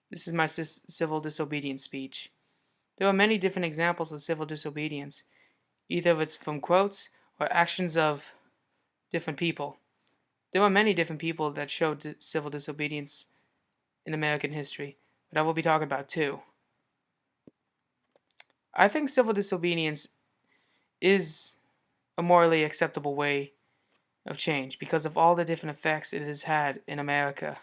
This is my civil disobedience speech. There are many different examples of civil disobedience, either it's from quotes or actions of different people. There were many different people that showed civil disobedience in American history, but I will be talking about two. I think civil disobedience is a morally acceptable way of change because of all the different effects it has had in America.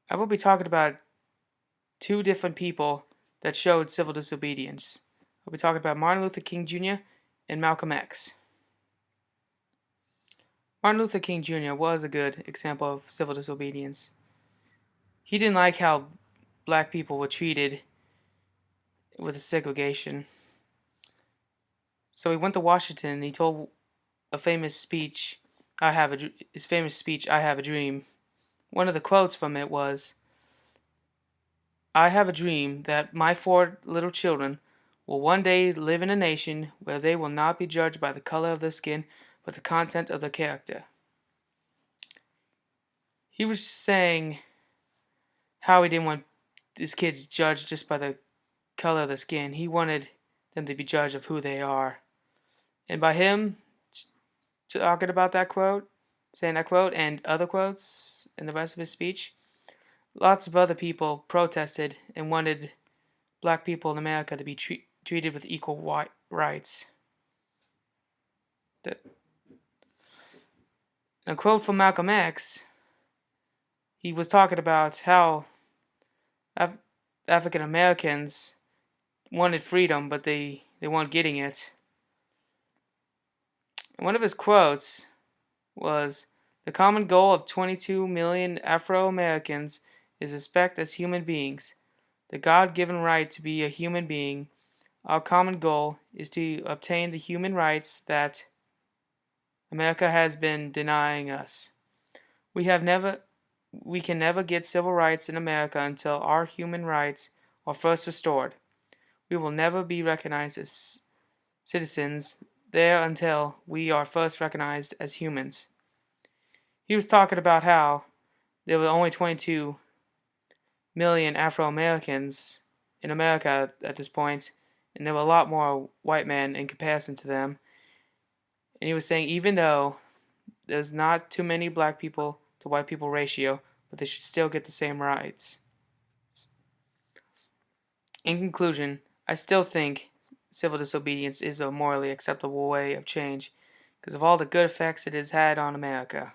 I will be talking about two different people that showed civil disobedience. I'll be talking about Martin Luther King Jr. and Malcolm X. Martin Luther King Jr. was a good example of civil disobedience. He didn't like how black people were treated with the segregation. So he went to Washington and he told a famous speech, his famous speech, I Have a Dream. One of the quotes from it was, I have a dream that my four little children will one day live in a nation where they will not be judged by the color of their skin, but the content of their character. He was saying how he didn't want his kids judged just by the color of their skin. He wanted them to be judged of who they are. And by him talking about that quote, saying that quote and other quotes in the rest of his speech, lots of other people protested and wanted black people in America to be treated with equal rights. A quote from Malcolm X, he was talking about how African Americans wanted freedom, but they weren't getting it. And one of his quotes was, the common goal of 22 million Afro-Americans is respect as human beings. The God-given right to be a human being. Our common goal is to obtain the human rights that America has been denying us. We can never get civil rights in America until our human rights are first restored. We will never be recognized as citizens there until we are first recognized as humans. He was talking about how there were only 22 million Afro-Americans in America at this point, and there were a lot more white men in comparison to them. And he was saying even though there's not too many black people to white people ratio, but they should still get the same rights. In conclusion, I still think civil disobedience is a morally acceptable way of change because of all the good effects it has had on America.